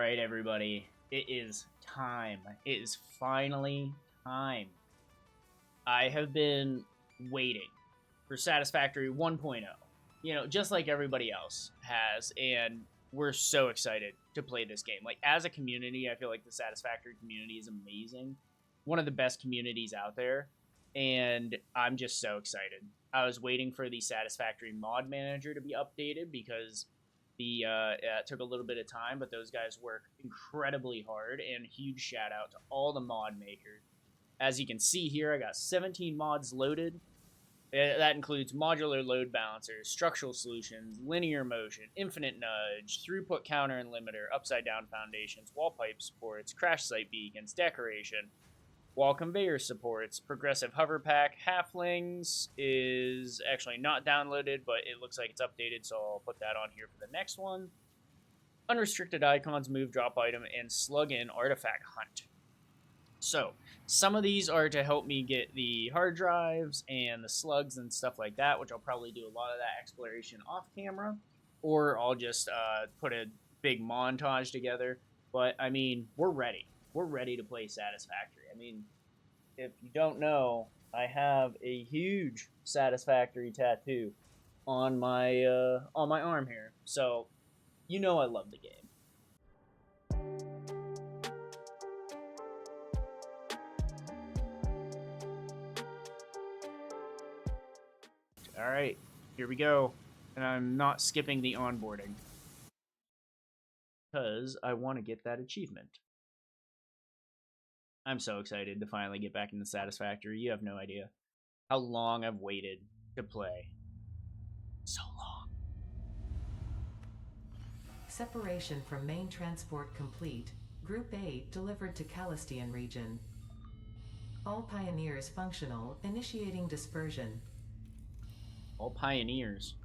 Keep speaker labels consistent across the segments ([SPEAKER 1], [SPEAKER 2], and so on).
[SPEAKER 1] Alright, everybody. It is time. It is finally time. I have been waiting for Satisfactory 1.0. You know, just like everybody else has, and we're so excited to play this game. Like, as a community, I feel like the Satisfactory community is amazing. One of the best communities out there, and I'm just so excited. I was waiting for the Satisfactory mod manager to be updated because it took a little bit of time, but those guys work incredibly hard, and huge shout out to all the mod makers. As you can see here, I got 17 mods loaded. That includes modular load balancers, structural solutions, linear motion, infinite nudge, throughput counter and limiter, upside down foundations, wall pipe supports, crash site beacons, decoration, wall conveyor supports, progressive hover pack. Halflings is actually not downloaded, but it looks like it's updated, so I'll put that on here for the next one. Unrestricted icons, move, drop item, and slug in artifact hunt. So, some of these are to help me get the hard drives and the slugs and stuff like that, which I'll probably do a lot of that exploration off camera, or I'll just put a big montage together. But, I mean, we're ready. We're ready to play Satisfactory. I mean, if you don't know, I have a huge Satisfactory tattoo on my arm here. So, you know I love the game. All right, here we go. And I'm not skipping the onboarding because I want to get that achievement. I'm so excited to finally get back into Satisfactory. You have no idea how long I've waited to play. So long.
[SPEAKER 2] Separation from main transport complete. Group 8 delivered to Calistian region. All pioneers functional, initiating dispersion.
[SPEAKER 1] All pioneers.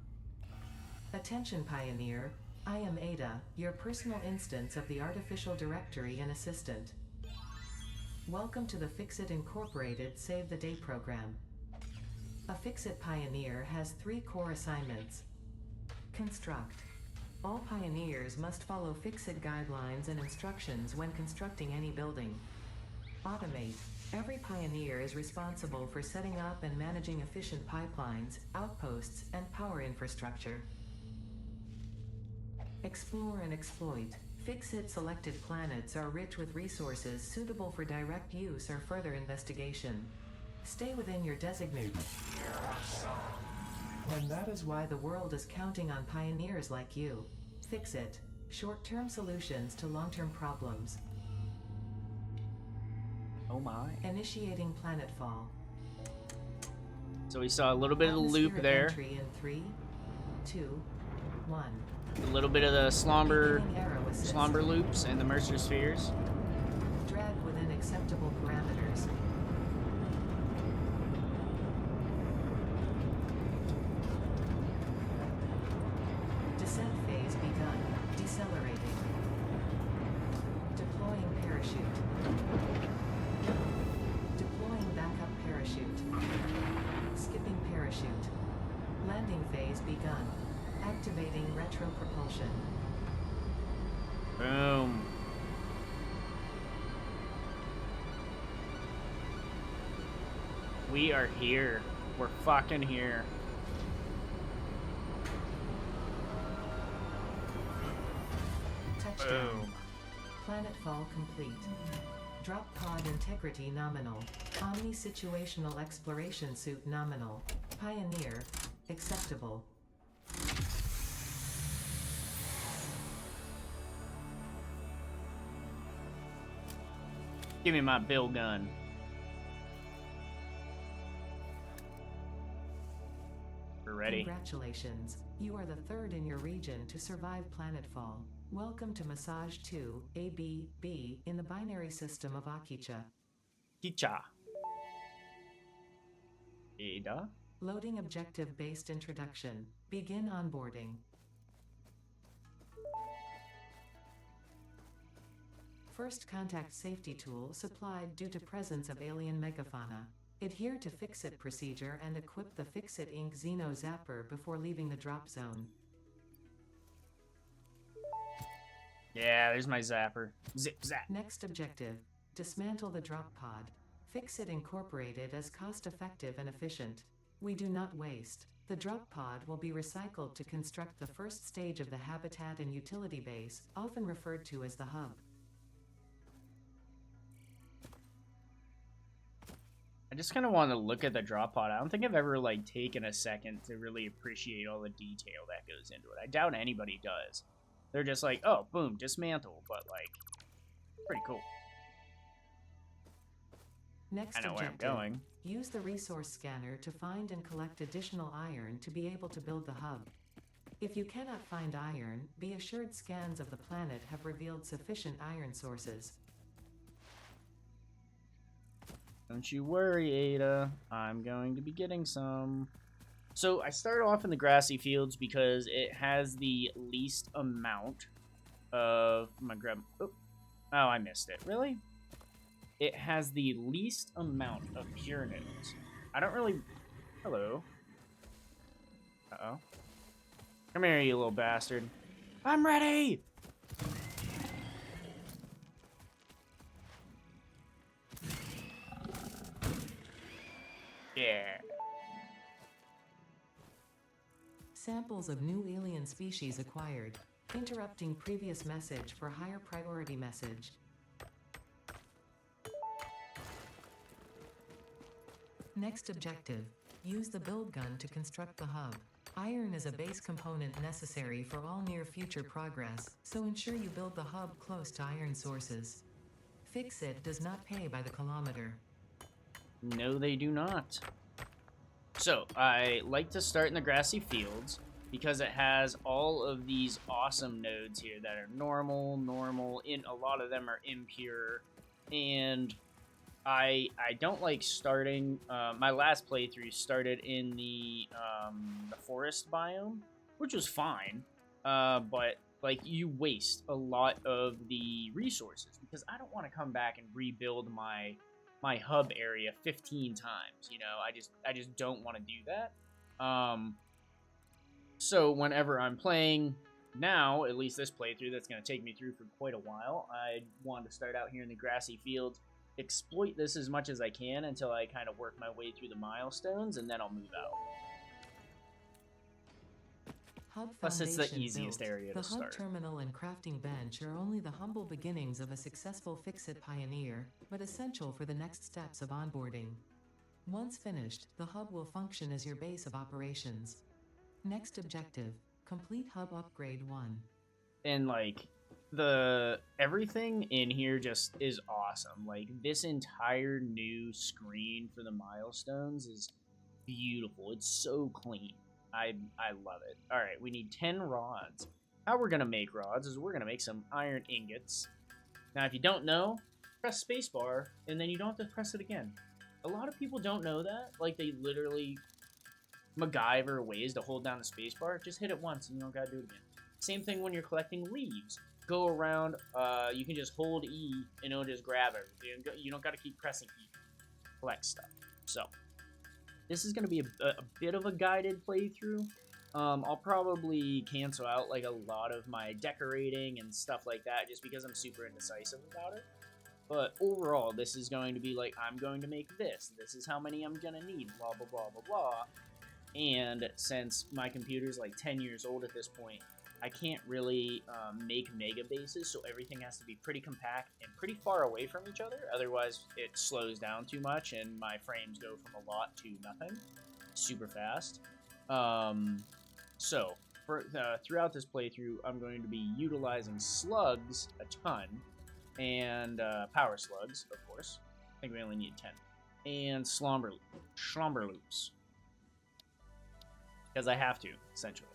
[SPEAKER 2] Attention pioneer, I am Ada, your personal instance of the artificial directory and assistant. Welcome to the Fixit Incorporated Save the Day program. A Fixit pioneer has 3 core assignments. Construct. All pioneers must follow Fixit guidelines and instructions when constructing any building. Automate. Every pioneer is responsible for setting up and managing efficient pipelines, outposts, and power infrastructure. Explore and exploit. Fixit selected planets are rich with resources suitable for direct use or further investigation. Stay within your designated. And that is why the world is counting on pioneers like you. Fixit. Short-term solutions to long-term problems.
[SPEAKER 1] Oh my.
[SPEAKER 2] Initiating planetfall.
[SPEAKER 1] So we saw a little bit of the loop there.
[SPEAKER 2] Entry in 3, 2, 1.
[SPEAKER 1] A little bit of the slumber loops and the Mercer spheres.
[SPEAKER 2] Drag within acceptable parameters. Descent phase begun. Decelerating. Deploying parachute. Deploying backup parachute. Skipping parachute. Landing phase begun. Activating retro propulsion.
[SPEAKER 1] Boom. We are here. We're fucking here.
[SPEAKER 2] Touchdown.
[SPEAKER 1] Boom.
[SPEAKER 2] Planetfall complete. Drop pod integrity nominal. Omni situational exploration suit nominal. Pioneer. Acceptable.
[SPEAKER 1] Give me my bill gun. We're ready.
[SPEAKER 2] Congratulations. You are the 3rd in your region to survive planetfall. Welcome to Massage 2, ABB, in the binary system of Akicha.
[SPEAKER 1] Kicha. Ada?
[SPEAKER 2] Loading objective-based introduction. Begin onboarding. First contact safety tool supplied due to presence of alien megafauna. Adhere to Fixit procedure and equip the Fixit Inc. Xeno Zapper before leaving the drop zone.
[SPEAKER 1] Yeah, there's my zapper. Zip zap.
[SPEAKER 2] Next objective, dismantle the drop pod. Fix It Incorporated is cost-effective and efficient. We do not waste. The drop pod will be recycled to construct the first stage of the habitat and utility base, often referred to as the hub.
[SPEAKER 1] I just kind of want to look at the drop pod. I don't think I've ever, like, taken a second to really appreciate all the detail that goes into it. I doubt anybody does. They're just like, oh, boom, dismantle, but, like, pretty cool.
[SPEAKER 2] Next
[SPEAKER 1] I know
[SPEAKER 2] objective,
[SPEAKER 1] where I'm going.
[SPEAKER 2] use the resource scanner to find and collect additional iron to be able to build the hub. If you cannot find iron, be assured scans of the planet have revealed sufficient iron sources.
[SPEAKER 1] Don't you worry, Ada. I'm going to be getting some. So I started off in the Grassy Fields because it has the least amount of... Oh, I missed it. Really? It has the least amount of pure nodes. I don't really... Hello. Uh-oh. Come here, you little bastard. I'm ready! Yeah.
[SPEAKER 2] Samples of new alien species acquired. Interrupting previous message for higher priority message. Next objective. Use the build gun to construct the hub. Iron is a base component necessary for all near future progress, so ensure you build the hub close to iron sources. Fix It does not pay by the kilometer.
[SPEAKER 1] No, they do not. So, I like to start in the Grassy Fields because it has all of these awesome nodes here that are normal, a lot of them are impure, and I don't like starting. My last playthrough started in the forest biome, which was fine, but like you waste a lot of the resources because I don't want to come back and rebuild my hub area 15 times. You know, I just don't want to do that. So whenever I'm playing now, at least this playthrough that's going to take me through for quite a while, I want to start out here in the Grassy Fields, exploit this as much as I can until I kind of work my way through the milestones, and then I'll move out.
[SPEAKER 2] Hub
[SPEAKER 1] Plus, it's the
[SPEAKER 2] foundation
[SPEAKER 1] easiest
[SPEAKER 2] built.
[SPEAKER 1] area to start.
[SPEAKER 2] The hub terminal and crafting bench are only the humble beginnings of a successful Fix-It pioneer, but essential for the next steps of onboarding. Once finished, the hub will function as your base of operations. Next objective, complete hub upgrade 1.
[SPEAKER 1] And like everything in here just is awesome. Like this entire new screen for the milestones is beautiful. It's so clean. I love it. All right, we need 10 rods. How we're gonna make rods is we're gonna make some iron ingots. Now, if you don't know, press spacebar and then you don't have to press it again. A lot of people don't know that. Like they literally MacGyver ways to hold down the spacebar. Just hit it once and you don't gotta do it again. Same thing when you're collecting leaves. Go around, you can just hold E and it'll just grab everything. You don't gotta keep pressing E. Collect stuff. So, this is gonna be a bit of a guided playthrough. I'll probably cancel out like a lot of my decorating and stuff like that just because I'm super indecisive about it. But overall, this is going to be like, I'm going to make this. This is how many I'm gonna need, blah, blah, blah, blah, blah. And since my computer's like 10 years old at this point, I can't really make mega bases, so everything has to be pretty compact and pretty far away from each other. Otherwise, it slows down too much and my frames go from a lot to nothing super fast. So, throughout this playthrough, I'm going to be utilizing slugs a ton, and power slugs, of course. I think we only need 10. And slumber loops. Because I have to, essentially.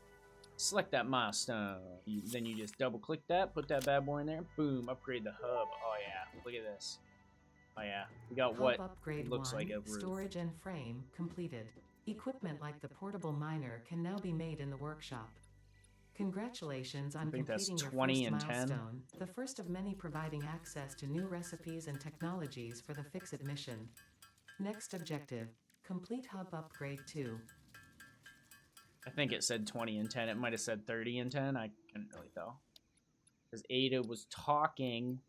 [SPEAKER 1] Select that milestone. Then you just double click that, put that bad boy in there, boom, upgrade the hub. Oh yeah, look at this. Oh yeah, we got what looks like a roof.
[SPEAKER 2] Storage and frame completed. Equipment like the portable miner can now be made in the workshop. Congratulations on completing your first milestone, the first of many providing access to new recipes and technologies for the Fix-It mission. Next objective, complete hub upgrade 2. I
[SPEAKER 1] think it said 20 and 10. It might have said 30 and 10. I couldn't really tell. Because Ada was talking.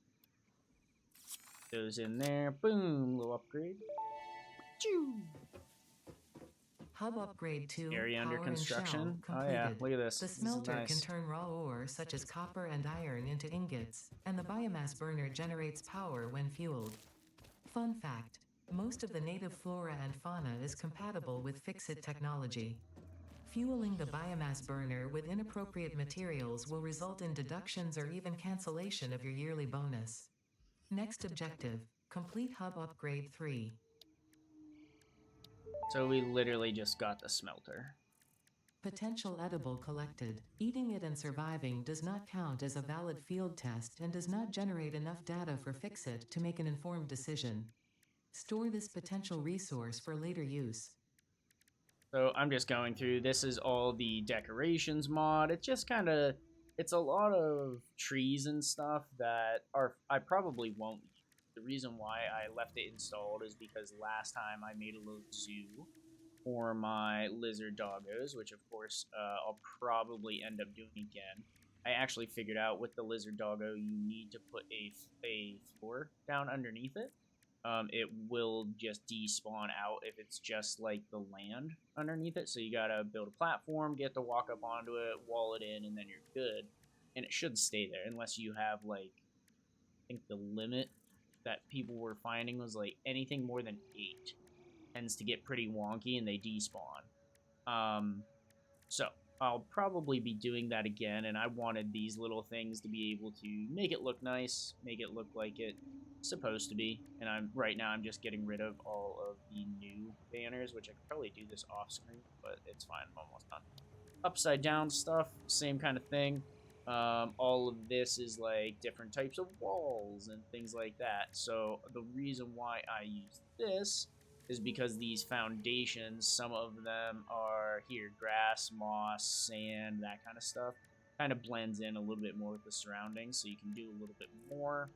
[SPEAKER 1] Goes in there. Boom. Little upgrade. Choo.
[SPEAKER 2] Hub upgrade 2,
[SPEAKER 1] Area under
[SPEAKER 2] power and shell,
[SPEAKER 1] construction. Oh
[SPEAKER 2] completed.
[SPEAKER 1] yeah, look at this.
[SPEAKER 2] The
[SPEAKER 1] This is
[SPEAKER 2] smelter
[SPEAKER 1] nice.
[SPEAKER 2] can turn raw ore such as copper and iron into ingots, and the biomass burner generates power when fueled. Fun fact: most of the native flora and fauna is compatible with Fix-It technology. Fueling the biomass burner with inappropriate materials will result in deductions or even cancellation of your yearly bonus. Next objective: complete Hub upgrade 3.
[SPEAKER 1] So we literally just got the smelter.
[SPEAKER 2] Potential edible collected. Eating it and surviving does not count as a valid field test and does not generate enough data for Fix-It to make an informed decision. Store this potential resource for later use.
[SPEAKER 1] So I'm just going through. This is all the decorations mod. It's just kind of, it's a lot of trees and stuff that I probably won't use. The reason why I left it installed is because last time I made a little zoo for my lizard doggos, which of course I'll probably end up doing again. I actually figured out with the lizard doggo you need to put a floor down underneath it. It will just despawn out if it's just like the land underneath it. So you gotta build a platform, get to walk up onto it, wall it in, and then you're good. And it should stay there unless you have like, I think the limit that people were finding was like anything more than 8 tends to get pretty wonky and they despawn. So I'll probably be doing that again, and I wanted these little things to be able to make it look nice, make it look like it's supposed to be. And right now I'm just getting rid of all of the new banners, which I could probably do this off screen, but it's fine. I'm almost done. Upside down stuff, same kind of thing. All of this is like different types of walls and things like that. So the reason why I use this is because these foundations, some of them are here, grass, moss, sand, that kind of stuff. Kind of blends in a little bit more with the surroundings, so you can do a little bit more.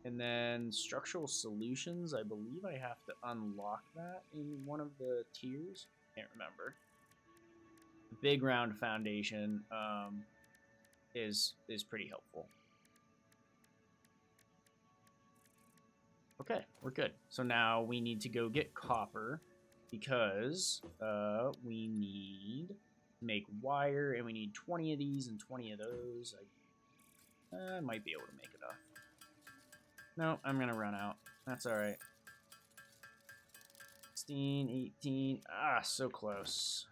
[SPEAKER 1] And then structural solutions, I believe I have to unlock that in one of the tiers. Can't remember. The big round foundation is pretty helpful. Okay, we're good. So now we need to go get copper because we need to make wire, and we need 20 of these and 20 of those. I might be able to make enough. No, I'm going to run out. That's all right. 16, 18. Ah, so close.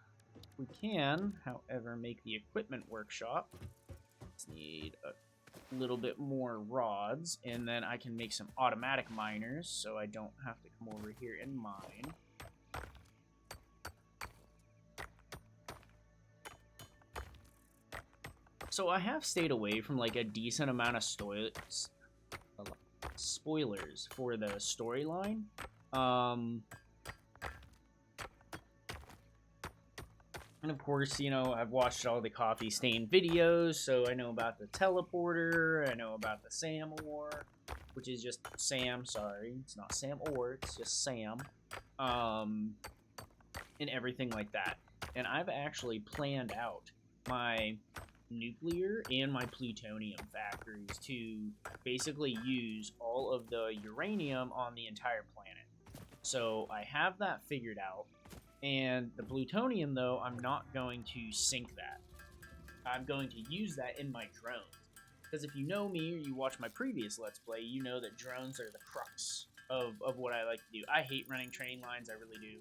[SPEAKER 1] We can, however, make the equipment workshop. Let's need a little bit more rods, and then I can make some automatic miners so I don't have to come over here and mine. So I have stayed away from like a decent amount of spoilers for the storyline. And of course, you know, I've watched all the coffee stain videos, so I know about the teleporter, I know about the Sam ore, which is just Sam, sorry, it's not Sam ore, it's just Sam, and everything like that. And I've actually planned out my nuclear and my plutonium factories to basically use all of the uranium on the entire planet. So I have that figured out. And the plutonium, though, I'm not going to sink that. I'm going to use that in my drones. Because if you know me or you watch my previous Let's Play, you know that drones are the crux of what I like to do. I hate running train lines, I really do.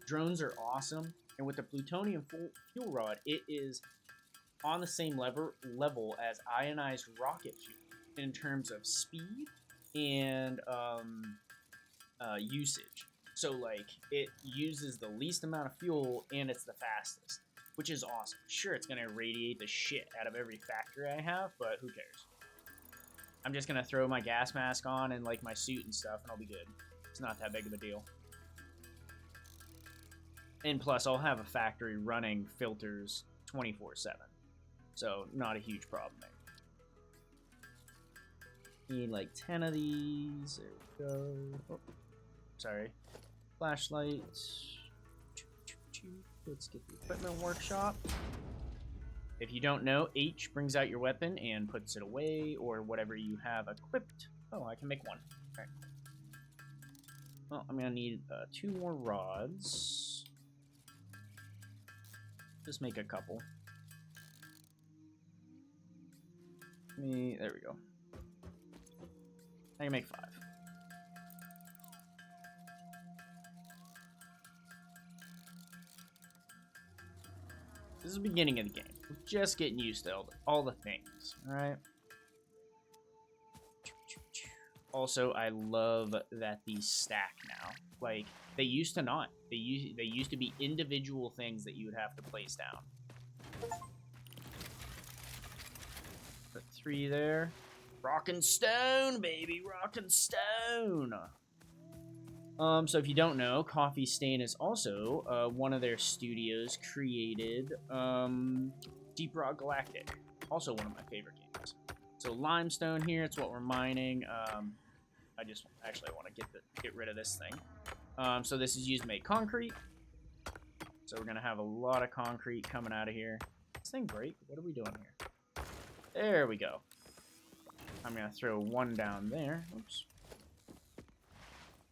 [SPEAKER 1] Drones are awesome. And with the plutonium fuel rod, it is on the same level as ionized rocket fuel in terms of speed and usage. So, like, it uses the least amount of fuel, and it's the fastest, which is awesome. Sure, it's going to irradiate the shit out of every factory I have, but who cares? I'm just going to throw my gas mask on and, like, my suit and stuff, and I'll be good. It's not that big of a deal. And plus, I'll have a factory running filters 24/7, so not a huge problem there. Need, like, 10 of these. There we go. Oh, sorry. Flashlight. Let's get the equipment workshop. If you don't know, H brings out your weapon and puts it away, or whatever you have equipped. Oh, I can make one. Alright. Well, I'm gonna need 2 more rods. Just make a couple. There we go. I can make 5. This is the beginning of the game. We're just getting used to all the things, alright? Also, I love that these stack now. Like, they used to not. They used to be individual things that you would have to place down. Put 3 there. Rockin' stone, baby! Rockin' stone! So if you don't know, Coffee Stain is also one of their studios created Deep Rock Galactic. Also one of my favorite games. So limestone here, it's what we're mining. I just actually want to get rid of this thing. So this is used to make concrete. So we're gonna have a lot of concrete coming out of here. This thing break? What are we doing here? There we go. I'm gonna throw 1 down there. Oops.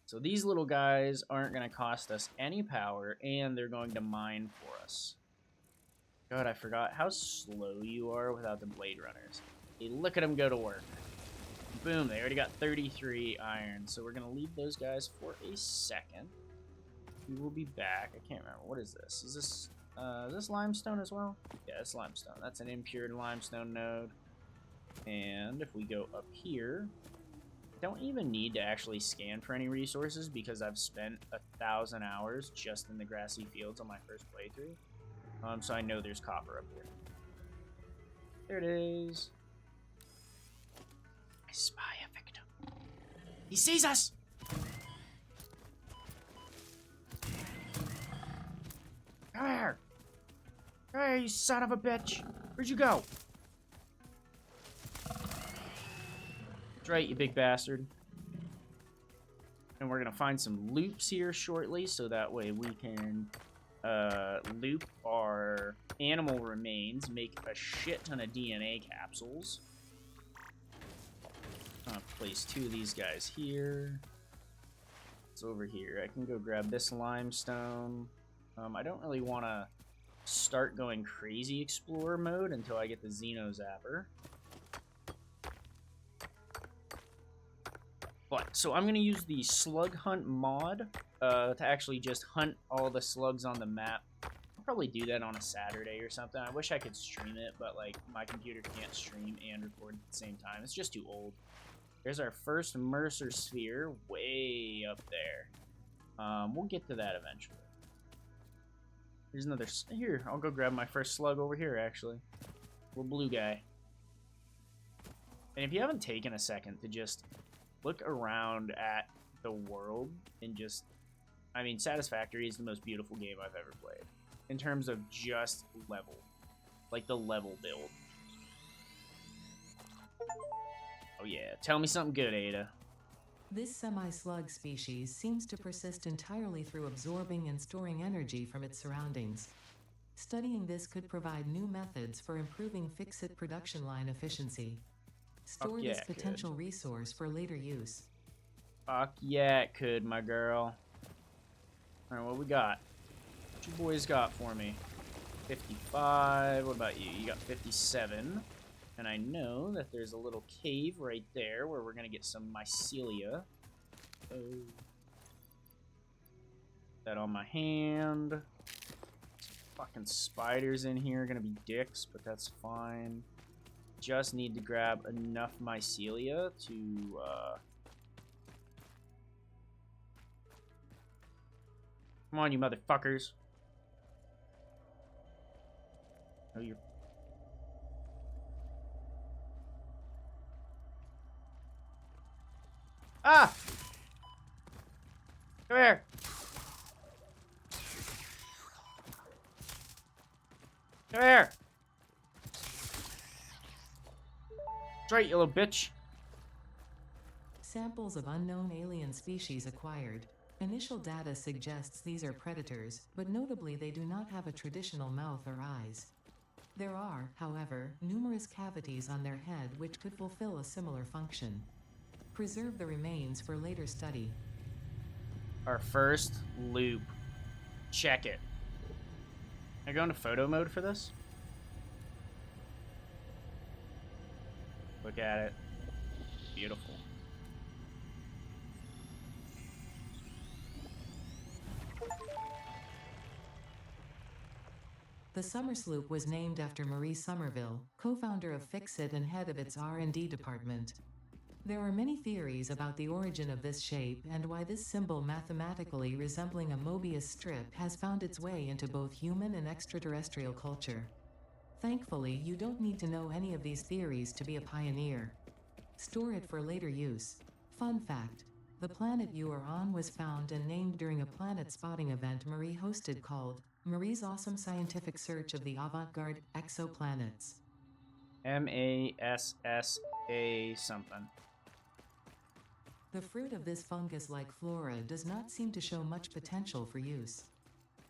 [SPEAKER 1] So these little guys aren't gonna cost us any power, and they're going to mine for us. God, I forgot how slow you are without the Blade Runners. Hey, look at them go to work. Boom, they already got 33 iron, so we're going to leave those guys for a second. We will be back. I can't remember. What is this? Is this limestone as well? Yeah, it's limestone. That's an impure limestone node. And if we go up here, I don't even need to actually scan for any resources because I've spent 1,000 hours just in the Grassy Fields on my first playthrough. So I know there's copper up here. There it is. I spy a victim. He sees us! Come here! Come here, you son of a bitch! Where'd you go? That's right, you big bastard. And we're gonna find some loops here shortly, so that way we can loop our animal remains, make a shit ton of DNA capsules. Place 2 of these guys here. It's over here. I can go grab this limestone. I don't really want to start going crazy explorer mode until I get the Xeno Zapper. But, so I'm going to use the Slug Hunt mod to actually just hunt all the slugs on the map. I'll probably do that on a Saturday or something. I wish I could stream it, but like my computer can't stream and record at the same time. It's just too old. There's our first Mercer sphere way up there. We'll get to that eventually. There's another... Here, I'll go grab my first slug over here, actually. Little blue guy. And if you haven't taken a second to just look around at the world and just... I mean, Satisfactory is the most beautiful game I've ever played. In terms of just level. Like the level build. Oh yeah, tell me something good, Ada.
[SPEAKER 2] This semi-slug species seems to persist entirely through absorbing and storing energy from its surroundings. Studying this could provide new methods for improving fix-it production line efficiency. Store this potential resource for later use.
[SPEAKER 1] Fuck yeah, it could, my girl. Alright, what we got? What you boys got for me? 55. What about you? You got 57. And I know that there's a little cave right there where we're going to get some mycelia. Oh. That on my hand. Some fucking spiders in here. Going to be dicks, but that's fine. Just need to grab enough mycelia to... Come on, you motherfuckers. Oh, you're... Ah! Come here! Come here! That's right, you little bitch.
[SPEAKER 2] Samples of unknown alien species acquired. Initial data suggests these are predators, but notably they do not have a traditional mouth or eyes. There are, however, numerous cavities on their head which could fulfill a similar function. Preserve the remains for later study.
[SPEAKER 1] Our first loop. Check it. Can I go into photo mode for this? Look at it. Beautiful.
[SPEAKER 2] The Summer Sloop was named after Marie Somerville, co-founder of Fixit and head of its R&D department. There are many theories about the origin of this shape and why this symbol mathematically resembling a Mobius strip has found its way into both human and extraterrestrial culture. Thankfully, you don't need to know any of these theories to be a pioneer. Store it for later use. Fun fact: the planet you are on was found and named during a planet spotting event Marie hosted called Marie's Awesome Scientific Search of the Avant-Garde Exoplanets.
[SPEAKER 1] M-A-S-S-A something.
[SPEAKER 2] The fruit of this fungus-like flora does not seem to show much potential for use.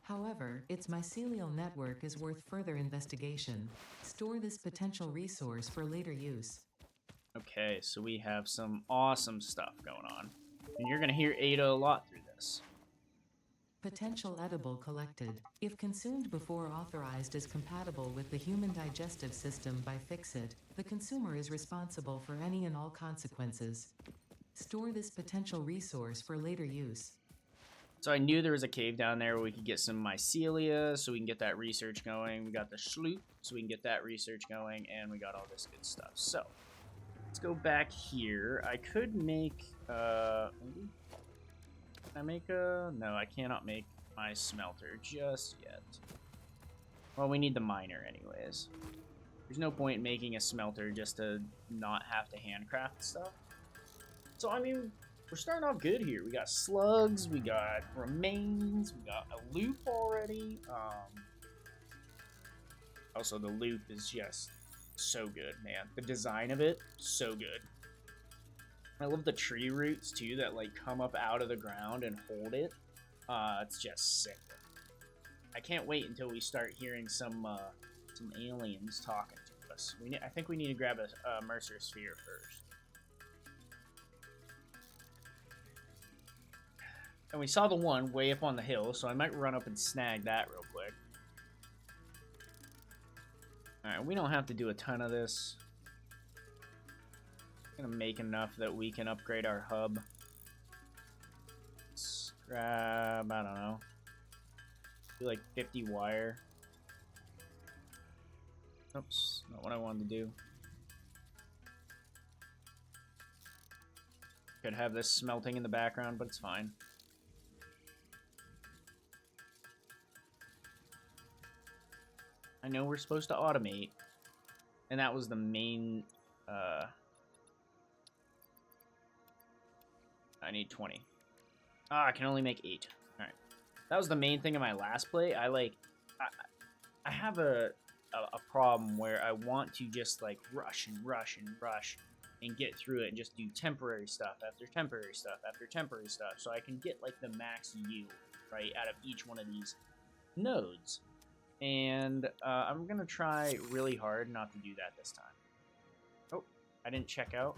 [SPEAKER 2] However, its mycelial network is worth further investigation. Store this potential resource for later use.
[SPEAKER 1] Okay, so we have some awesome stuff going on. And you're going to hear Ada a lot through this.
[SPEAKER 2] Potential edible collected. If consumed before authorized as compatible with the human digestive system by Fixit, the consumer is responsible for any and all consequences. Store this potential resource for later use.
[SPEAKER 1] So I knew there was a cave down there where we could get some mycelia, so we can get that research going. We got the sloop, so we can get that research going, and we got all this good stuff. So, let's go back here. I could make, maybe? Can I make a... No, I cannot make my smelter just yet. Well, we need the miner anyways. There's no point in making a smelter just to not have to handcraft stuff. So, I mean, we're starting off good here. We got slugs, we got remains, we got a loop already. Also, the loop is just so good, man. The design of it, so good. I love the tree roots, too, that, like, come up out of the ground and hold it. It's just sick. I can't wait until we start hearing some aliens talking to us. I think we need to grab a Mercer Sphere first. And we saw the one way up on the hill, so I might run up and snag that real quick. Alright, we don't have to do a ton of this. I'm gonna make enough that we can upgrade our hub. Let's grab, I don't know, do like 50 wire. Oops, not what I wanted to do. Could have this smelting in the background, but it's fine. I know we're supposed to automate, and that was the main, I need 20. Ah, I can only make 8. Alright. That was the main thing in my last play. I have a problem where I want to just, like, rush and get through it and just do temporary stuff after temporary stuff after temporary stuff, so I can get, like, the max yield, right, out of each one of these nodes. And I'm going to try really hard not to do that this time. Oh, I didn't check out.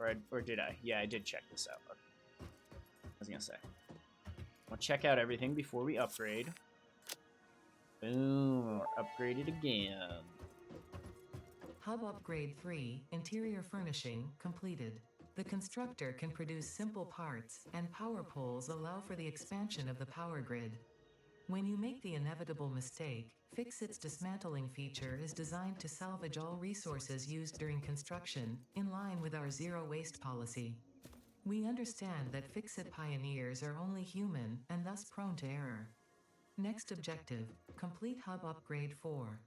[SPEAKER 1] Or did I? Yeah, I did check this out. Okay. I was going to say. I'll check out everything before we upgrade. Boom. We're upgraded again.
[SPEAKER 2] Hub Upgrade 3, Interior Furnishing, completed. The constructor can produce simple parts, and power poles allow for the expansion of the power grid. When you make the inevitable mistake, Fixit's dismantling feature is designed to salvage all resources used during construction, in line with our zero-waste policy. We understand that Fixit pioneers are only human, and thus prone to error. Next objective, complete Hub Upgrade 4.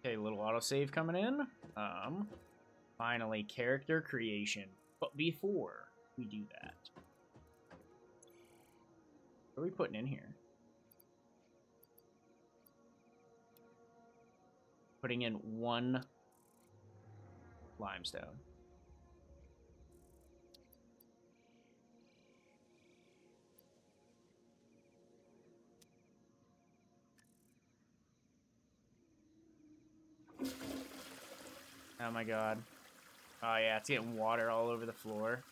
[SPEAKER 1] Okay, little autosave coming in. Finally, character creation. But before we do that, what are we putting in here? Putting in 1 limestone. Oh my god. Oh yeah, it's getting water all over the floor.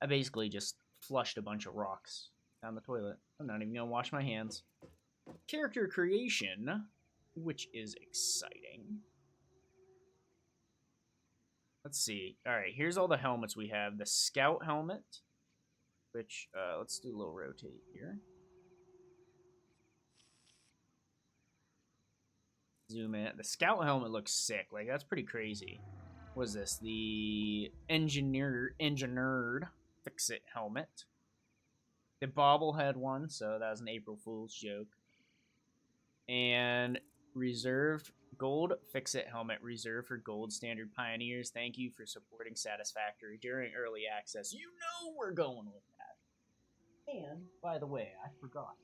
[SPEAKER 1] I basically just flushed a bunch of rocks down the toilet. I'm not even gonna wash my hands. Character creation, which is exciting. Let's see. All right, here's all the helmets we have. The Scout helmet, which, let's do a little rotate here. Zoom in. The Scout helmet looks sick. Like, that's pretty crazy. What is this? The Engineered Fix-It helmet. The bobblehead one, so that was an April Fool's joke. And reserved gold Fix-It helmet reserved for gold standard pioneers. Thank you for supporting Satisfactory during early access. You know we're going with that. And, by the way, I forgot.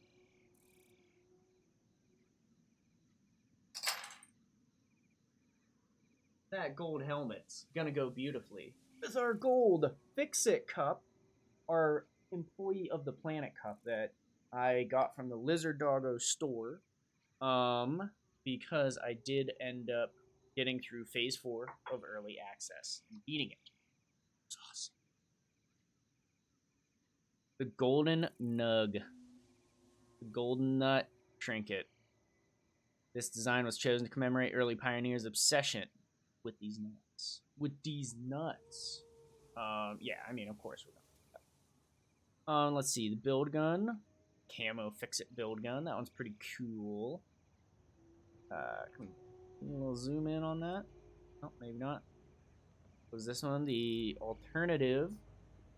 [SPEAKER 1] That gold helmet's gonna go beautifully with our gold Fix-It cup, our Employee of the Planet cup that I got from the Lizard Doggo store. Because I did end up getting through phase 4 of early access and beating it. It's awesome. The Golden Nug. The Golden Nut Trinket. This design was chosen to commemorate early pioneers' obsession with these nuts. Yeah, I mean, of course we're going. Let's see. The build gun. Camo Fix-It build gun. That one's pretty cool. Can we a little zoom in on that? Oh, maybe not. Was this one the alternative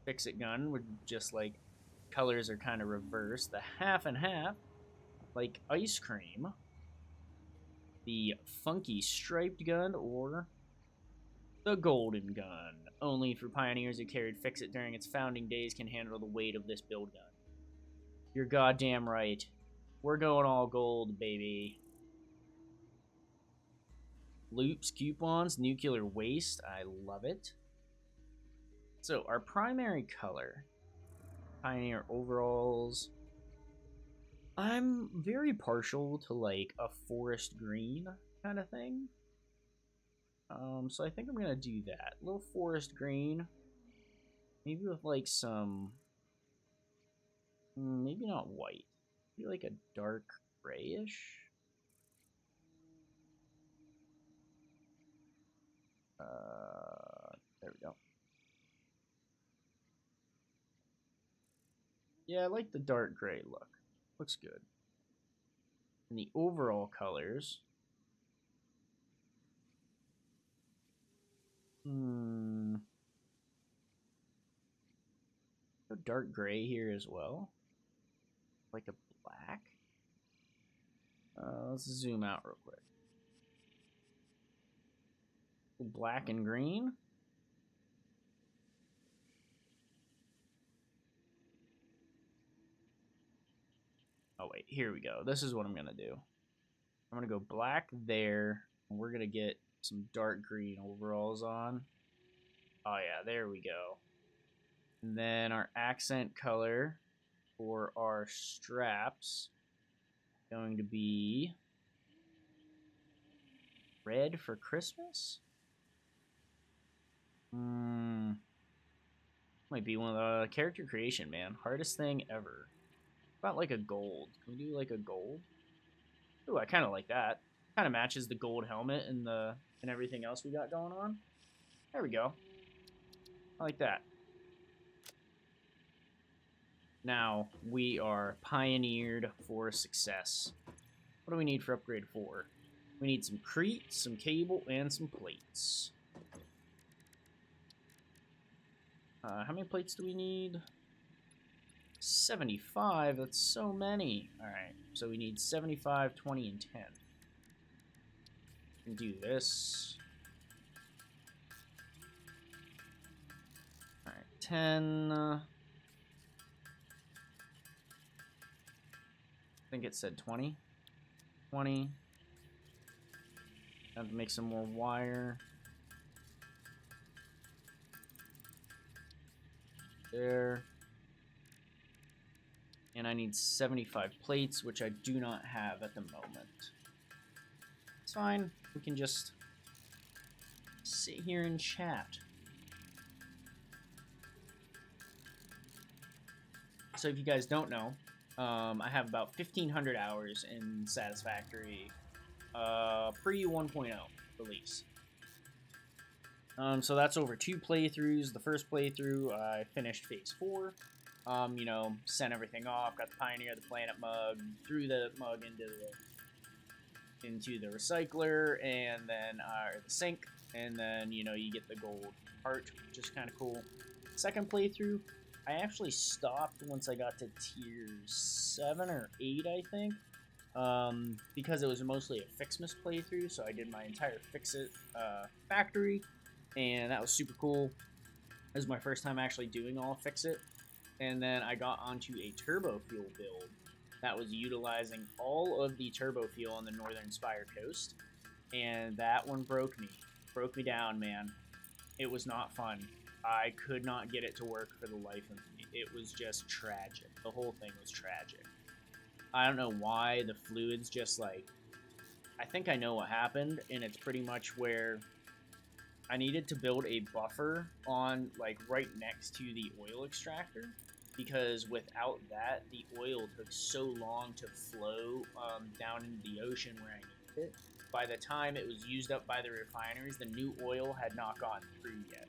[SPEAKER 1] Fix-It gun with just like colors are kind of reversed? The half and half, like ice cream. The funky striped gun or the golden gun. Only for pioneers who carried Fix-It during its founding days can handle the weight of this build gun. You're goddamn right. We're going all gold, baby. Loops, coupons, nuclear waste. I love it. So, our primary color. Pioneer overalls. I'm very partial to, like, a forest green kind of thing. So I think I'm going to do that. A little forest green. Maybe with, like, some... Maybe not white. Maybe, like, a dark grayish. There we go. Yeah, I like the dark gray look. Looks good. And the overall colors. Go dark gray here as well. Like a black. Let's zoom out real quick. Black and green. Oh, wait. Here we go. This is what I'm going to do. I'm going to go black there. And we're going to get some dark green overalls on. Oh, yeah. There we go. And then our accent color for our straps going to be red for Christmas. Might be one of the character creation, man. Hardest thing ever. About like a gold. Can we do like a gold? Ooh, I kind of like that. Kind of matches the gold helmet and everything else we got going on. There we go. I like that. Now we are pioneered for success. What do we need for upgrade 4? We need some crete, some cable, and some plates. How many plates do we need? 75. That's so many. Alright, so we need 75, 20, and 10. We can do this. Alright, 10. I think it said 20. 20. Have to make some more wire. There. And I need 75 plates, which I do not have at the moment. It's fine. We can just sit here and chat. So if you guys don't know, I have about 1,500 hours in Satisfactory pre 1.0 release. So that's over 2 playthroughs. The first playthrough, I finished Phase 4. You know, sent everything off, got the Pioneer, the Planet Mug, threw the mug into the recycler, and then or the sink, and then, you know, you get the gold heart, which is kind of cool. Second playthrough, I actually stopped once I got to tier 7 or 8, I think, because it was mostly a Fixmas playthrough, so I did my entire Fix-It factory, and that was super cool. It was my first time actually doing all Fix-It, and then I got onto a turbo fuel build that was utilizing all of the turbo fuel on the Northern Spire coast, and that one broke me down, man. It was not fun. I could not get it to work for the life of me. It was just tragic. The whole thing was tragic. I don't know why the fluids just like... I think I know what happened, and it's pretty much where I needed to build a buffer on, like, right next to the oil extractor, because without that, the oil took so long to flow down into the ocean where I needed it. By the time it was used up by the refineries, the new oil had not gotten through yet.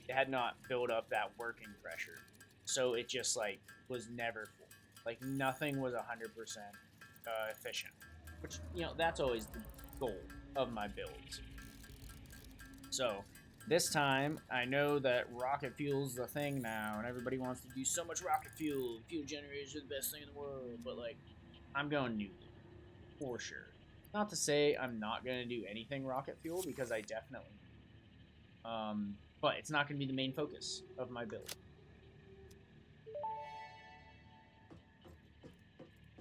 [SPEAKER 1] It had not built up that working pressure. So it just, like, was never full. Like, nothing was 100% efficient. Which, you know, that's always the goal of my builds. So, this time, I know that rocket fuel's the thing now, and everybody wants to do so much rocket fuel. Fuel generators are the best thing in the world, but, like, I'm going nuclear. For sure. Not to say I'm not going to do anything rocket fuel, because I definitely but it's not going to be the main focus of my build.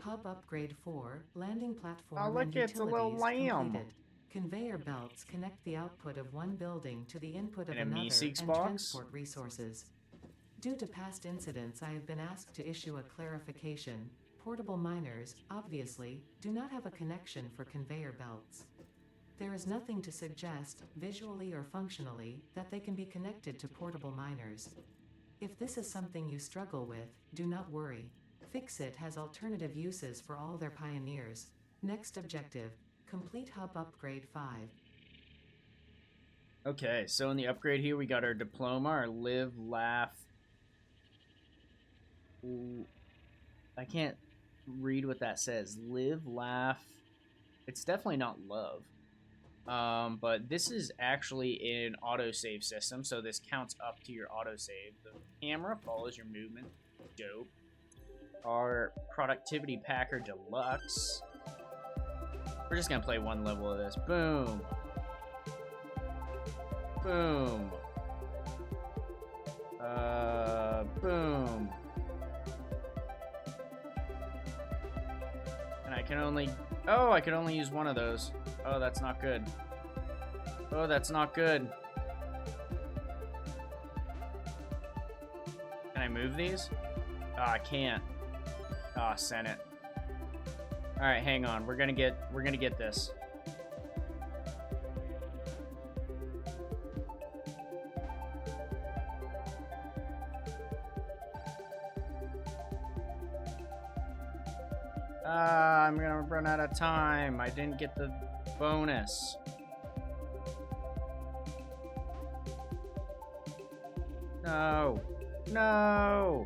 [SPEAKER 2] Hub Upgrade 4, landing platform
[SPEAKER 1] Oh, look,
[SPEAKER 2] and
[SPEAKER 1] it's a little
[SPEAKER 2] utilities
[SPEAKER 1] lamb.
[SPEAKER 2] completed. Conveyor belts connect the output of one building to the input of
[SPEAKER 1] And a
[SPEAKER 2] another
[SPEAKER 1] Meeseeks
[SPEAKER 2] and
[SPEAKER 1] box?
[SPEAKER 2] transport resources. Due to past incidents, I have been asked to issue a clarification. Portable miners, obviously, do not have a connection for conveyor belts. There is nothing to suggest, visually or functionally, that they can be connected to portable miners. If this is something you struggle with, do not worry. Fix-It has alternative uses for all their pioneers. Next objective, complete Hub Upgrade 5.
[SPEAKER 1] Okay, so in the upgrade here, we got our diploma, our live, laugh. Ooh, I can't read what that says. Live, laugh. It's definitely not love. But this is actually an autosave system, so this counts up to your autosave. The camera follows your movement. Dope. Our productivity packer deluxe. We're just gonna play one level of this. Boom. Boom. Boom. And I can only... Oh, I could only use one of those. Oh, that's not good. Oh, that's not good. Can I move these? Oh, I can't. Oh, Senate. Alright, hang on. We're gonna get this. I'm gonna run out of time. I didn't get the bonus. No. No.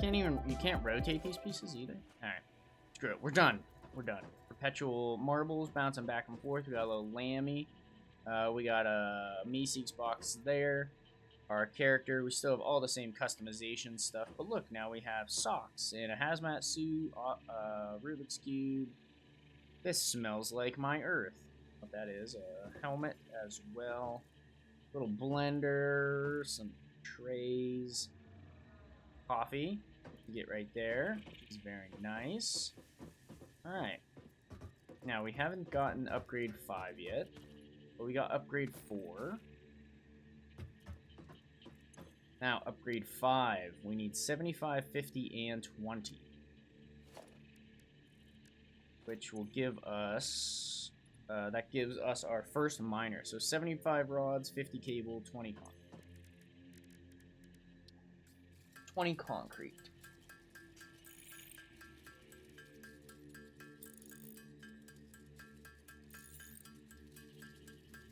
[SPEAKER 1] You can't rotate these pieces either? Alright. Screw it. We're done. We're done. Perpetual marbles bouncing back and forth. We got a little Lammy. We got a Meeseeks box there. Our character, we still have all the same customization stuff, but look, now we have socks and a hazmat suit, Rubik's Cube. This smells like my Earth. What that is, a helmet as well. Little blender, some trays. Coffee, you get right there, which is very nice. Alright. Now, we haven't gotten upgrade 5 yet, but we got upgrade 4. Now, upgrade 5. We need 75, 50, and 20. Which will give us... that gives us our first miner. So 75 rods, 50 cable, 20 concrete. 20 concrete.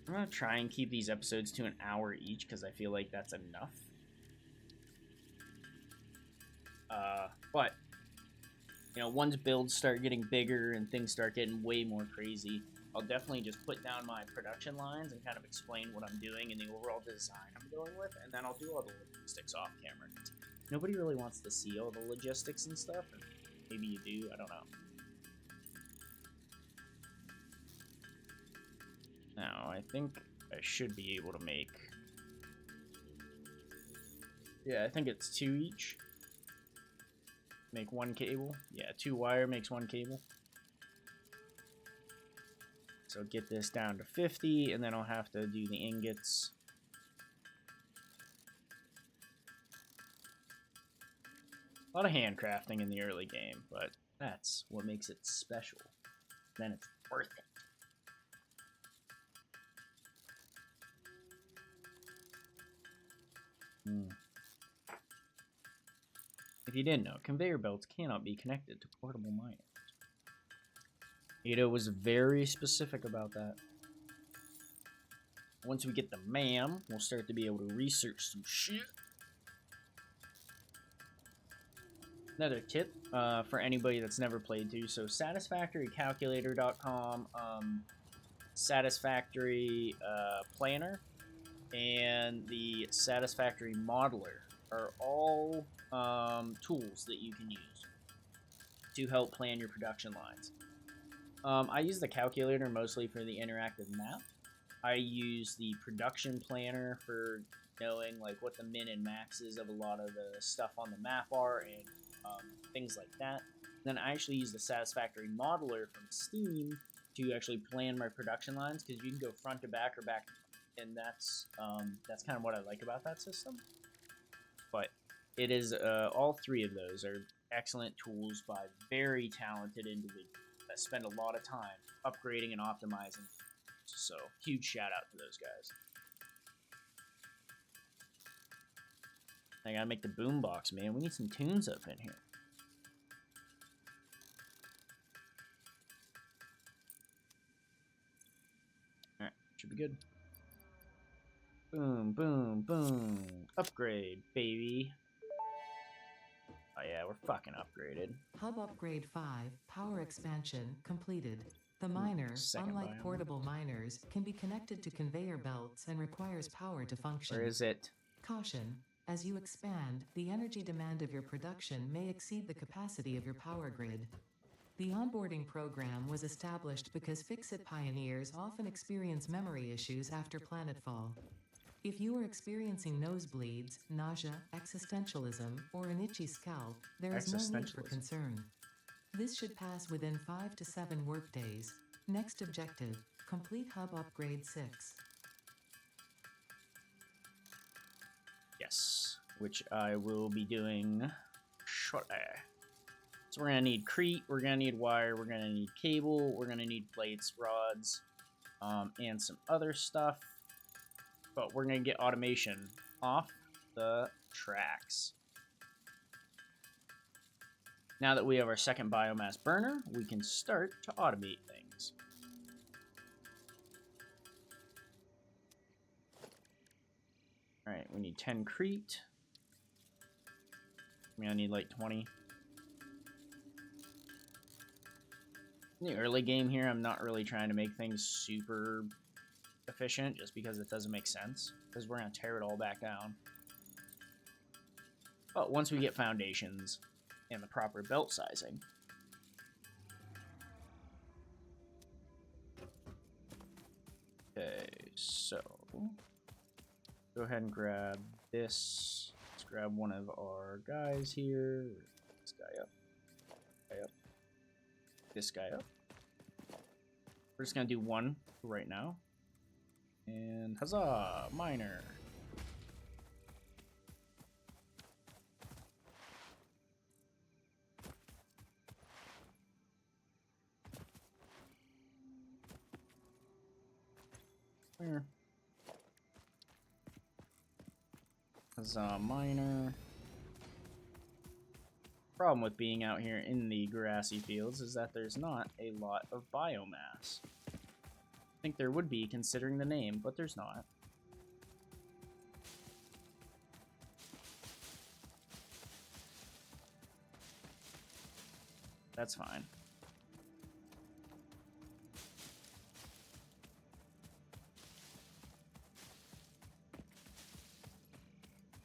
[SPEAKER 1] I'm going to try and keep these episodes to an hour each because I feel like that's enough. But, you know, once builds start getting bigger and things start getting way more crazy, I'll definitely just put down my production lines and kind of explain what I'm doing and the overall design I'm going with, and then I'll do all the logistics off camera. Nobody really wants to see all the logistics and stuff, or maybe you do, I don't know. Now, I think I should be able to make... Yeah, I think it's 2 each. Make 1 cable. Yeah, 2 wire makes 1 cable. So get this down to 50, and then I'll have to do the ingots. A lot of handcrafting in the early game, but that's what makes it special. Then it's worth it. If you didn't know, conveyor belts cannot be connected to portable miners. Ada was very specific about that. Once we get the MAM, we'll start to be able to research some shit. Another tip for anybody that's never played to, so satisfactorycalculator.com, Satisfactory Planner, and the Satisfactory Modular are all tools that you can use to help plan your production lines. I use the calculator mostly for the interactive map. I use the production planner for knowing like what the min and maxes of a lot of the stuff on the map are and things like that. Then I actually use the Satisfactory Modular from Steam to actually plan my production lines because you can go front to back or back, and that's kind of what I like about that system. But it is all 3 of those are excellent tools by very talented individuals that spend a lot of time upgrading and optimizing. So huge shout out to those guys. I gotta make the boombox, man. We need some tunes up in here. Alright, should be good. Boom, boom, boom. Upgrade, baby. Oh yeah, we're fucking upgraded.
[SPEAKER 2] Hub upgrade 5, power expansion completed. The miner, unlike portable miners, can be connected to conveyor belts and requires power to function.
[SPEAKER 1] Where is it?
[SPEAKER 2] Caution. As you expand, the energy demand of your production may exceed the capacity of your power grid. The onboarding program was established because Fix-It pioneers often experience memory issues after planetfall. If you are experiencing nosebleeds, nausea, existentialism, or an itchy scalp, there is no need for concern. This should pass within 5 to 7 workdays. Next objective, complete hub upgrade 6.
[SPEAKER 1] Yes, which I will be doing shortly. So we're going to need crete, we're going to need wire, we're going to need cable, we're going to need plates, rods, and some other stuff. But we're going to get automation off the tracks. Now that we have our second biomass burner, we can start to automate things. Alright, we need 10 crete. We're going to need like 20. In the early game here, I'm not really trying to make things super efficient just because it doesn't make sense, because we're going to tear it all back down. But once we get foundations and the proper belt sizing, okay, so go ahead and grab this. Let's grab one of our guys here. This guy up, this guy up. We're just gonna do one right now. And huzzah, miner. Huzzah Miner. Problem with being out here in the grassy fields is that there's not a lot of biomass. I think there would be considering the name, but there's not. That's fine.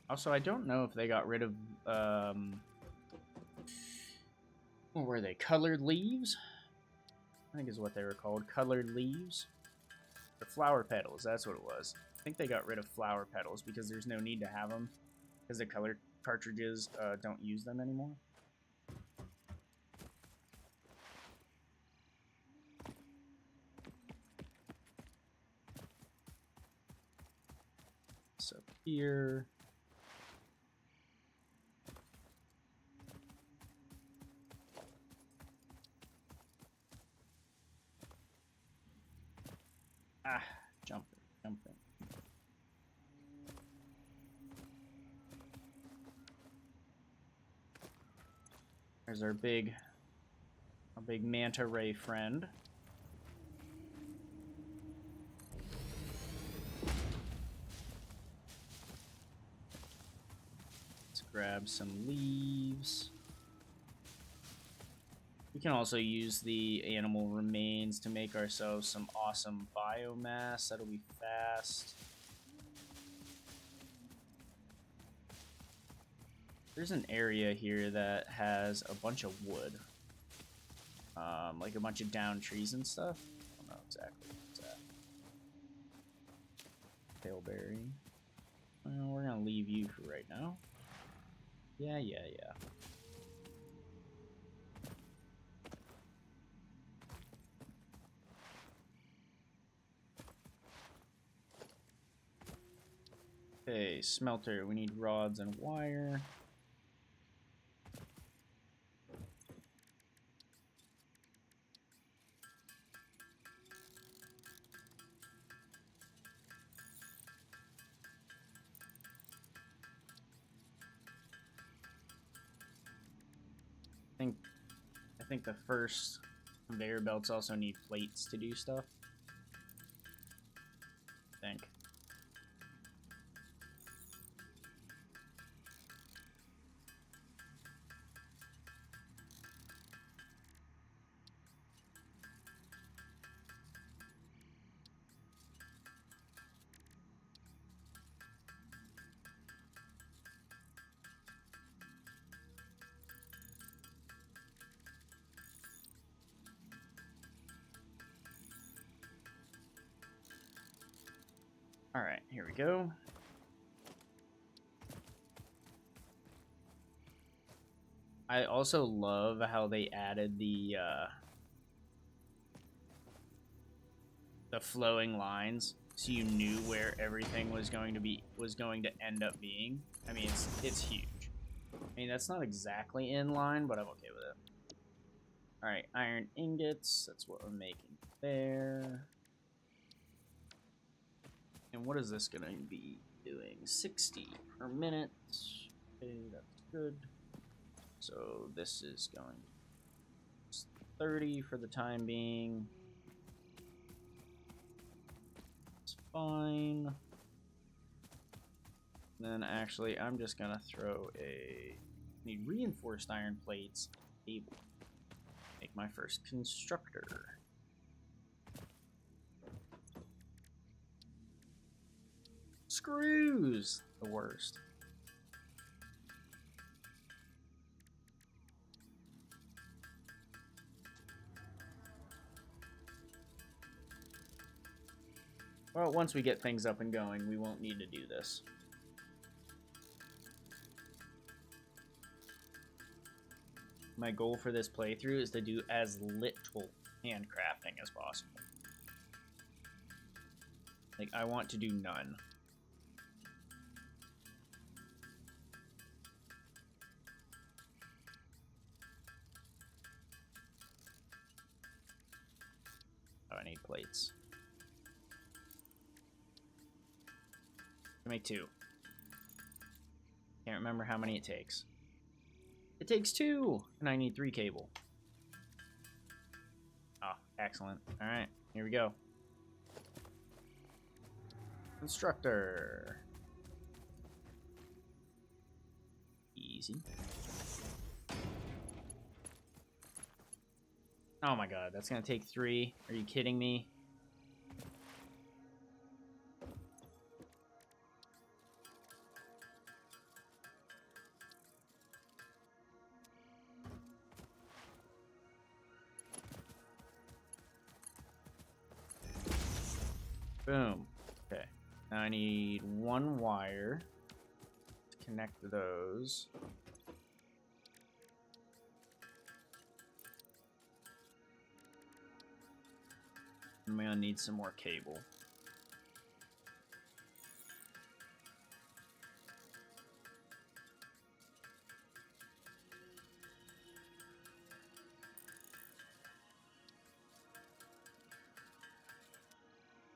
[SPEAKER 1] Also, I don't know if they got rid of, what were they? Colored leaves? I think is what they were called. Colored leaves? Or flower petals, that's what it was. I think they got rid of flower petals because there's no need to have them. Because the color cartridges don't use them anymore. So here... Ah, jumping. There's our big manta ray friend. Let's grab some leaves. We can also use the animal remains to make ourselves some awesome biomass. That'll be fast. There's an area here that has a bunch of wood. Like a bunch of downed trees and stuff. I don't know exactly what's that. Paleberry. Well, we're gonna leave you for right now. Yeah. Okay, smelter. We need rods and wire. I think the first conveyor belts also need plates to do stuff. I think. Alright, here we go. I also love how they added the flowing lines, so you knew where everything was going to end up being. I mean, it's huge. I mean, that's not exactly in line, but I'm okay with it. Alright, iron ingots, that's what we're making there. And what is this gonna be doing? 60 per minute. Okay, that's good. So this is going 30 for the time being. It's fine. Then actually, I'm just gonna throw need reinforced iron plates. Able. Make my first constructor. Screws! The worst. Well, once we get things up and going, we won't need to do this. My goal for this playthrough is to do as little handcrafting as possible. Like, I want to do none. Oh, I need plates. I make 2. Can't remember how many it takes. It takes 2, and I need 3 cable. Oh, excellent. All right, here we go. Constructor. Easy. Oh my god, that's gonna take 3. Are you kidding me? Boom. Okay. Now I need 1 wire to connect those. I'm gonna need some more cable.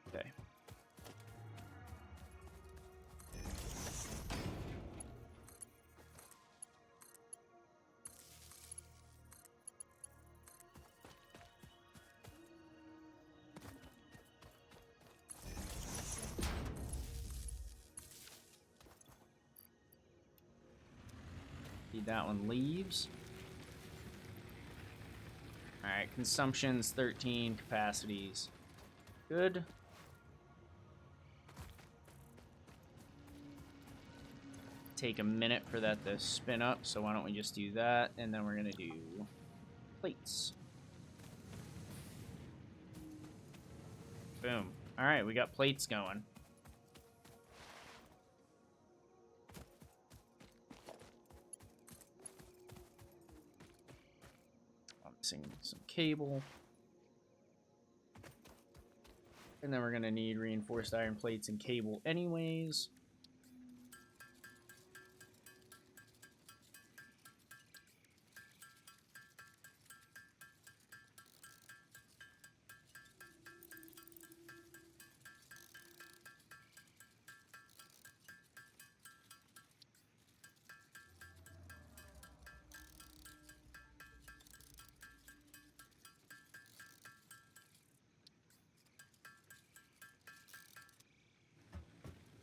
[SPEAKER 1] Okay. Need that one leaves. Alright, consumption's 13, capacities. Good. Take a minute for that to spin up, so why don't we just do that, and then we're gonna do plates. Boom. Alright, we got plates going. I'm missing some cable. And then we're gonna need reinforced iron plates and cable anyways.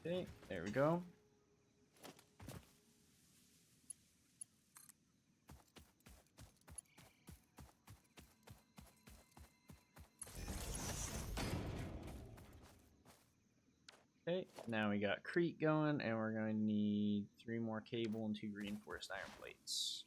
[SPEAKER 1] Okay, there we go. Okay, now we got Crete going, and we're going to need 3 more cable and 2 reinforced iron plates.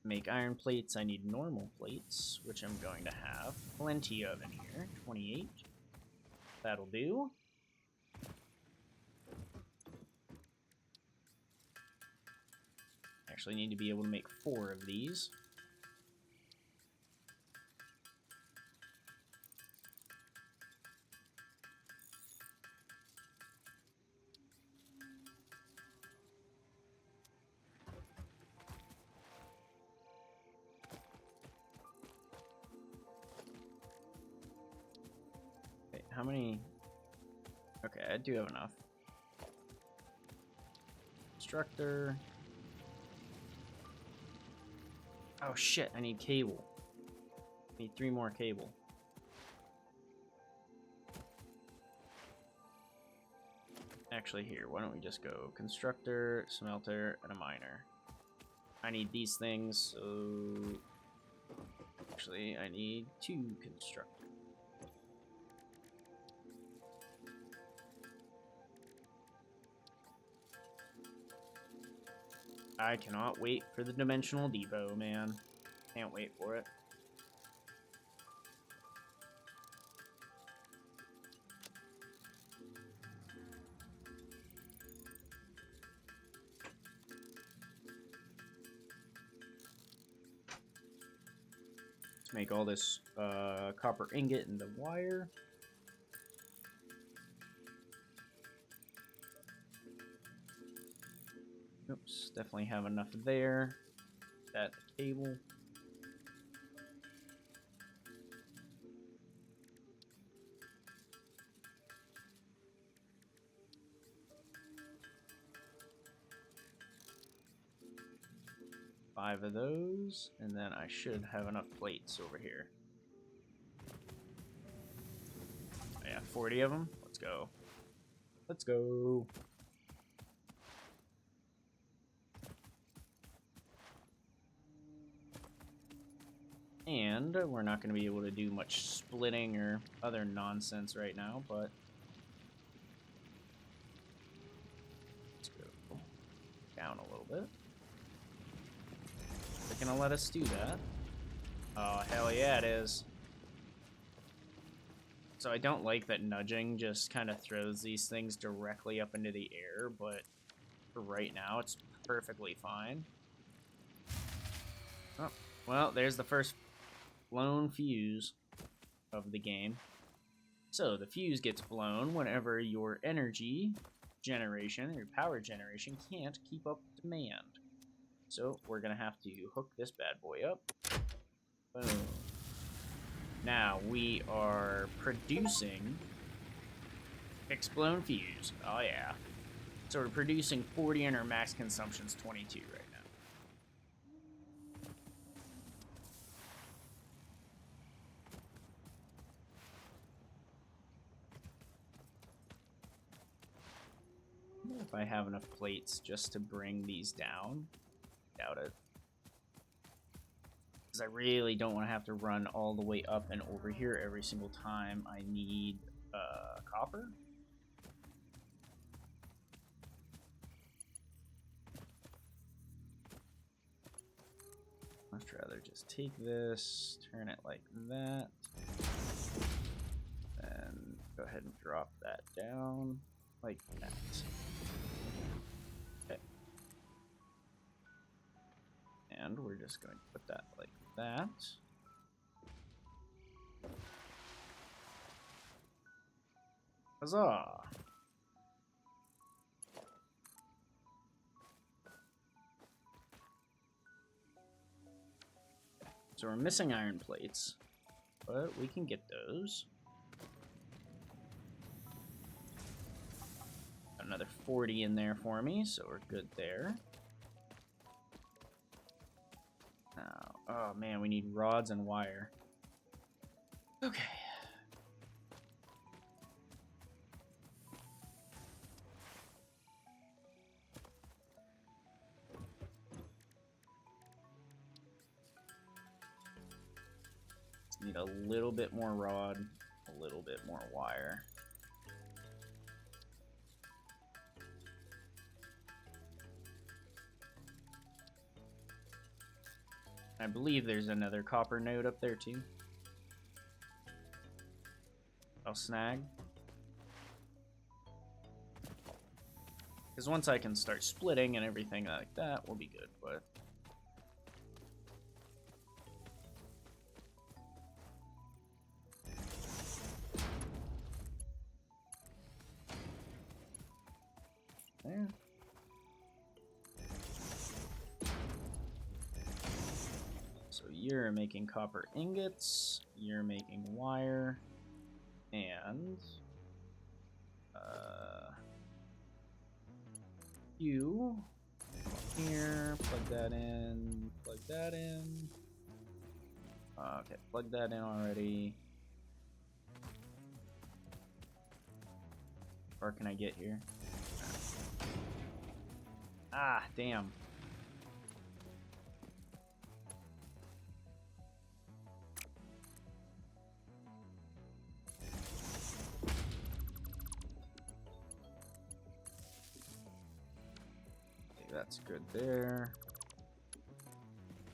[SPEAKER 1] Make iron plates, I need normal plates, which I'm going to have plenty of in here. 28. That'll do. Actually need to be able to make 4 of these. Okay, how many? Okay, I do have enough. Constructor. Oh shit, I need cable. I need 3 more cable. Actually, here, why don't we just go constructor, smelter, and a miner. I need these things, so... Actually, I need 2 constructor. I cannot wait for the dimensional depot, man. Can't wait for it. Let's make all this copper ingot into wire. Oops. Definitely have enough there. That cable. Five of those, and then I should have enough plates over here. Oh, yeah, 40 of them. Let's go. Let's go. And we're not going to be able to do much splitting or other nonsense right now, but let's go down a little bit. They're going to let us do that. Oh, hell yeah, it is. So I don't like that nudging just kind of throws these things directly up into the air, but for right now, it's perfectly fine. Oh, well, there's the first blown fuse of the game. So the fuse gets blown whenever your energy generation, or your power generation, can't keep up with demand. So we're going to have to hook this bad boy up. Boom. Now we are producing blown fuse. Oh yeah. So we're producing 40 and our max consumption's 22 right now. If I have enough plates just to bring these down. Doubt it. Because I really don't want to have to run all the way up and over here every single time I need copper. I'd rather just take this, turn it like that, and go ahead and drop that down like that. Okay. And we're just going to put that like that. Huzzah! So we're missing iron plates, but we can get those. Another 40 in there for me, so we're good there. Now, oh man, we need rods and wire. Okay. Need a little bit more rod, a little bit more wire. I believe there's another copper node up there too. I'll snag. Because once I can start splitting and everything like that, we'll be good, but... There. So you're making copper ingots, you're making wire, and you come here, plug that in, plug that in. Okay, plug that in already. How far can I get here? Ah, damn. Okay, that's good there.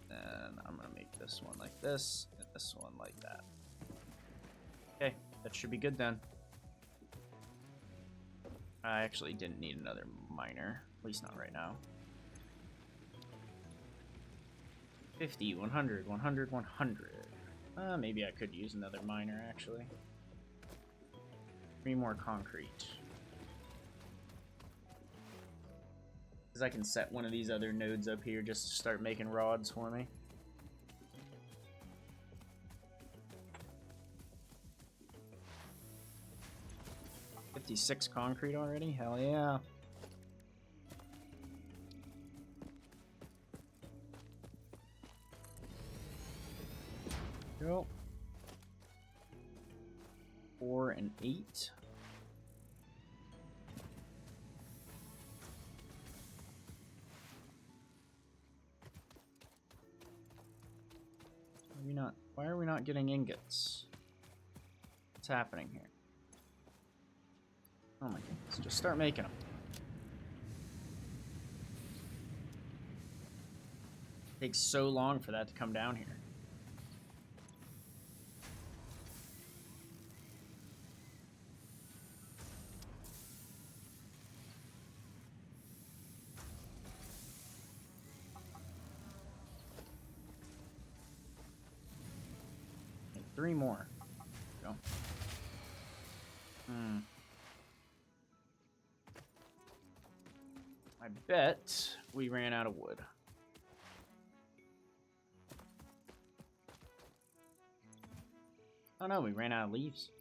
[SPEAKER 1] Then I'm gonna make this one like this, and this one like that. Okay, that should be good then. I actually didn't need another miner. At least not right now. 50, 100, 100, 100. Maybe I could use another miner, actually. 3 more concrete. Because I can set one of these other nodes up here just to start making rods for me. $56 concrete already? Hell yeah. Go. 4 and 8. Why are we not getting ingots? What's happening here? Oh my goodness, just start making them. It takes so long for that to come down here. Okay, 3 more. Go. I bet we ran out of wood. Oh no, we ran out of leaves.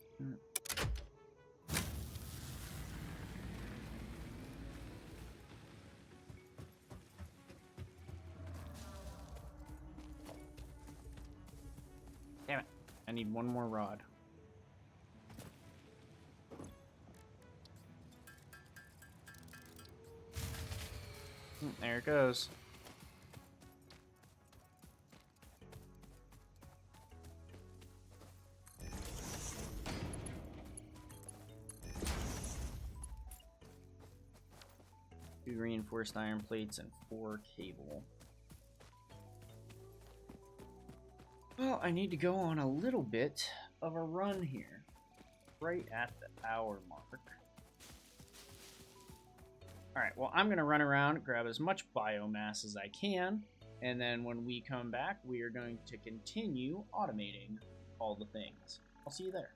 [SPEAKER 1] Damn it. I need one more rod. There it goes. Two reinforced iron plates and 4 cable. Well, I need to go on a little bit of a run here. Right at the hour mark. Alright, well, I'm going to run around, grab as much biomass as I can, and then when we come back, we are going to continue automating all the things. I'll see you there.